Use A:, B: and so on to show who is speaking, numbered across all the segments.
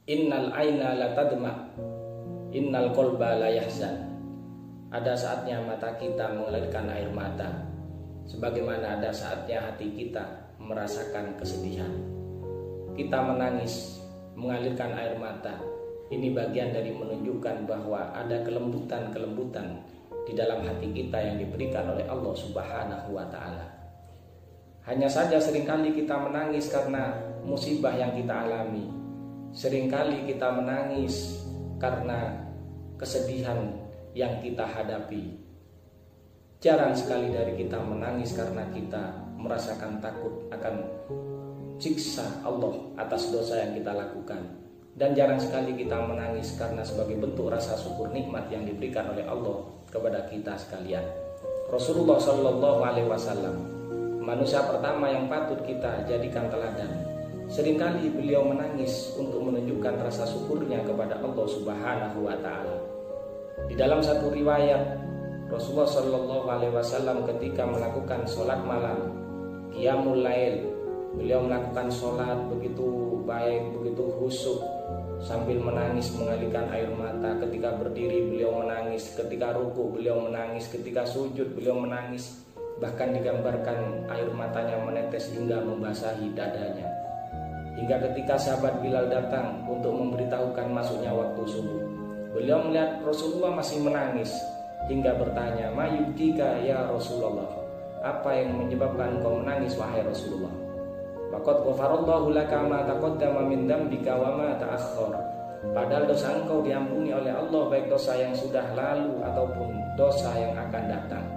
A: Innal aina la tadma, innal qalba la yahzan. Ada saatnya mata kita mengalirkan air mata, sebagaimana ada saatnya hati kita merasakan kesedihan. Kita menangis, mengalirkan air mata. Ini bagian dari menunjukkan bahwa ada kelembutan-kelembutan di dalam hati kita yang diberikan oleh Allah Subhanahu wa ta'ala. Hanya saja seringkali kita menangis karena musibah yang kita alami. Seringkali kita menangis karena kesedihan yang kita hadapi. Jarang sekali dari kita menangis karena kita merasakan takut akan siksa Allah atas dosa yang kita lakukan. Dan jarang sekali kita menangis karena sebagai bentuk rasa syukur nikmat yang diberikan oleh Allah kepada kita sekalian. Rasulullah Shallallahu Alaihi Wasallam, manusia pertama yang patut kita jadikan teladan. Seringkali beliau menangis untuk menunjukkan rasa syukurnya kepada Allah Subhanahu wa ta'ala. Di dalam satu riwayat, Rasulullah Shallallahu Alaihi Wasallam ketika melakukan sholat malam, qiyamul lail, beliau melakukan sholat begitu baik, begitu khusyuk, sambil menangis mengalirkan air mata. Ketika berdiri beliau menangis, ketika ruku beliau menangis, ketika sujud beliau menangis. Bahkan digambarkan air matanya menetes hingga membasahi dadanya. Hingga ketika sahabat Bilal datang untuk memberitahukan masuknya waktu subuh, beliau melihat Rasulullah masih menangis hingga bertanya, "Ma yubkika ya Rasulullah?" Apa yang menyebabkan kau menangis wahai Rasulullah? Faqad ghafarallahu laka ma taqaddama min dzambika wa ma ta'akhkhar. Padahal dosa engkau diampuni oleh Allah, baik dosa yang sudah lalu ataupun dosa yang akan datang.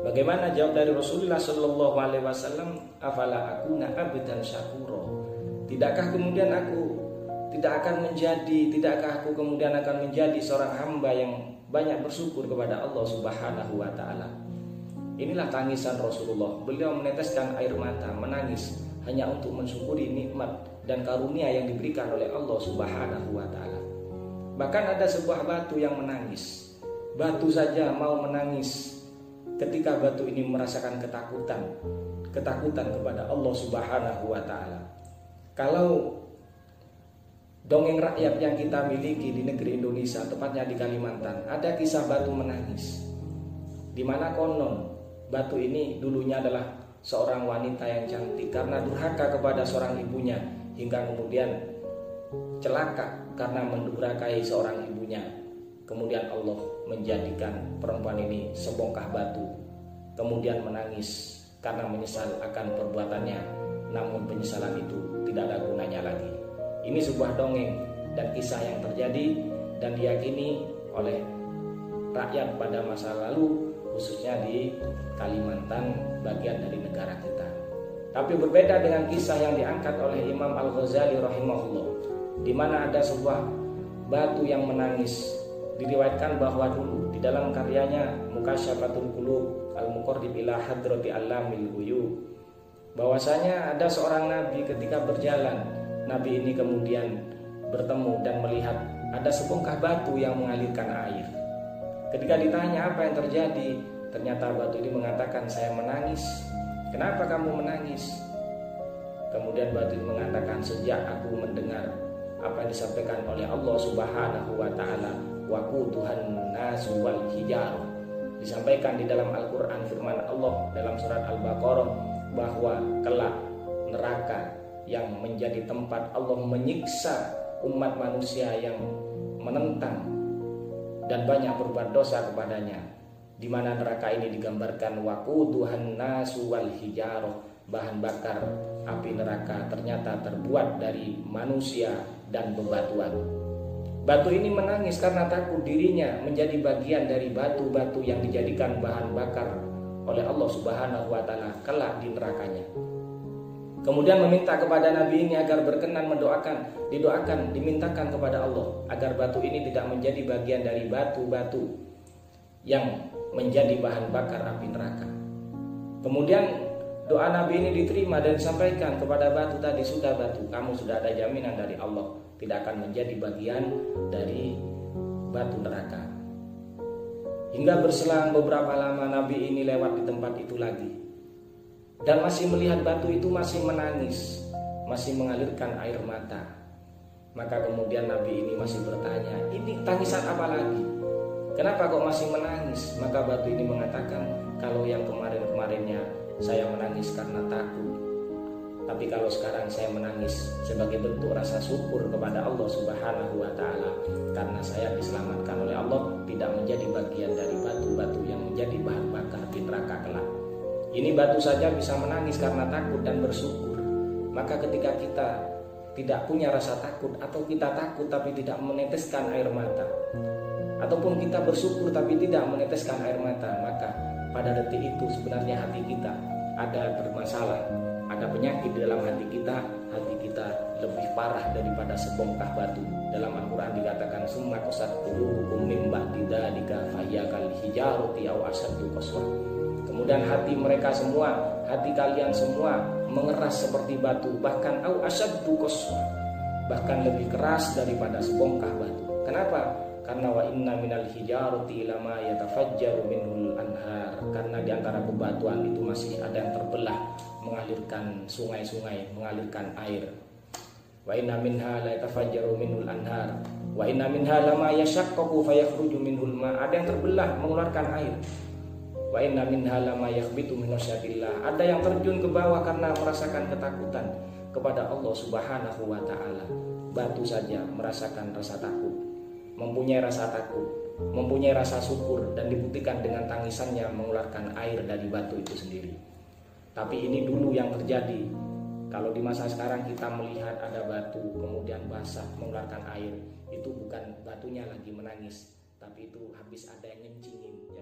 A: Bagaimana jawab dari Rasulullah Shallallahu Alaihi Wasallam? Afala akuna abdan syakura. Tidakkah aku kemudian akan menjadi seorang hamba yang banyak bersyukur kepada Allah Subhanahu wa ta'ala. Inilah tangisan Rasulullah. Beliau meneteskan air mata, menangis hanya untuk mensyukuri nikmat dan karunia yang diberikan oleh Allah Subhanahu wa ta'ala. Bahkan ada sebuah batu yang menangis. Batu saja mau menangis ketika batu ini merasakan ketakutan kepada Allah Subhanahu wa ta'ala. Kalau dongeng rakyat yang kita miliki di negeri Indonesia, tepatnya di Kalimantan, ada kisah batu menangis, di mana konon batu ini dulunya adalah seorang wanita yang cantik. Karena durhaka kepada seorang ibunya, hingga kemudian celaka karena mendurhakai seorang ibunya, kemudian Allah menjadikan perempuan ini sebongkah batu, kemudian menangis karena menyesal akan perbuatannya. Namun penyesalan itu tidak ada gunanya lagi. Ini sebuah dongeng dan kisah yang terjadi dan diyakini oleh rakyat pada masa lalu, khususnya di Kalimantan, bagian dari negara kita. Tapi berbeda dengan kisah yang diangkat oleh Imam Al-Ghazali rahimahullah, di mana ada sebuah batu yang menangis. Diriwayatkan bahwa dulu di dalam karyanya Mukasyafatul Qulub Al-Muqarrib ila Hadrati Allamil Ghuyub, bahwasanya ada seorang nabi ketika berjalan, nabi ini kemudian bertemu dan melihat ada sebongkah batu yang mengalirkan air. Ketika ditanya apa yang terjadi, ternyata batu ini mengatakan, "Saya menangis." "Kenapa kamu menangis?" Kemudian batu ini mengatakan, "Sejak aku mendengar apa yang disampaikan oleh Allah Subhanahu wa ta'ala, waquduhan nasu wal hijarah." Disampaikan di dalam Al-Quran firman Allah dalam surat Al-Baqarah bahwa kelak neraka yang menjadi tempat Allah menyiksa umat manusia yang menentang dan banyak berbuat dosa kepadanya, di mana neraka ini digambarkan waquduhan nasu wal hijarah, bahan bakar api neraka ternyata terbuat dari manusia dan bebatuan. Batu ini menangis karena takut dirinya menjadi bagian dari batu-batu yang dijadikan bahan bakar oleh Allah Subhanahu wa ta'ala kelak di nerakanya. Kemudian meminta kepada Nabi ini agar berkenan dimintakan kepada Allah agar batu ini tidak menjadi bagian dari batu-batu yang menjadi bahan bakar api neraka. Kemudian doa Nabi ini diterima dan disampaikan kepada batu tadi, "Sudah batu, kamu sudah ada jaminan dari Allah tidak akan menjadi bagian dari batu neraka." Hingga berselang beberapa lama Nabi ini lewat di tempat itu lagi dan masih melihat batu itu masih menangis, masih mengalirkan air mata. Maka kemudian Nabi ini masih bertanya, ini tangisan apa lagi? Kenapa kok masih menangis? Maka batu ini mengatakan, kalau yang kemarin-kemarinnya saya menangis karena takut, tapi kalau sekarang saya menangis sebagai bentuk rasa syukur kepada Allah Subhanahu wa Ta'ala, karena saya diselamatkan oleh Allah, tidak menjadi bagian dari batu-batu yang menjadi bahan bakar di neraka kelak. Ini batu saja bisa menangis karena takut dan bersyukur. Maka ketika kita tidak punya rasa takut, atau kita takut tapi tidak meneteskan air mata, ataupun kita bersyukur tapi tidak meneteskan air mata, maka pada detik itu sebenarnya hati kita ada bermasalah, ada penyakit di dalam hati kita lebih parah daripada sebongkah batu. Dalam Al-Quran dikatakan, summa qasat qulubukum min ba'di dzalika fahiya kal hijarati aw asaddu qaswa. Kemudian hati mereka semua, hati kalian semua mengeras seperti batu, bahkan aw asaddu qaswa, bahkan lebih keras daripada sebongkah batu. Kenapa? Karena wa inna minal hijarati ila ma yatafajjaru minhul anhar. Karena di antara bebatuan itu masih ada yang terbelah, mengalirkan sungai-sungai, mengalirkan air. Wa inna minha la yatafajjaru minhul anhar. Wa inna minha lama yashaqqaqu fayakhruju minhul ma. Ada yang terbelah mengeluarkan air. Wa inna minha lama yakhbitu min khasyatillah. Ada yang terjun ke bawah karena merasakan ketakutan kepada Allah Subhanahu wa Ta'ala. Batu saja merasakan rasa takut, mempunyai rasa takut, mempunyai rasa syukur, dan dibuktikan dengan tangisannya mengeluarkan air dari batu itu sendiri. Tapi ini dulu yang terjadi. Kalau di masa sekarang kita melihat ada batu kemudian basah mengeluarkan air, itu bukan batunya lagi menangis, tapi itu habis ada yang ngencingin.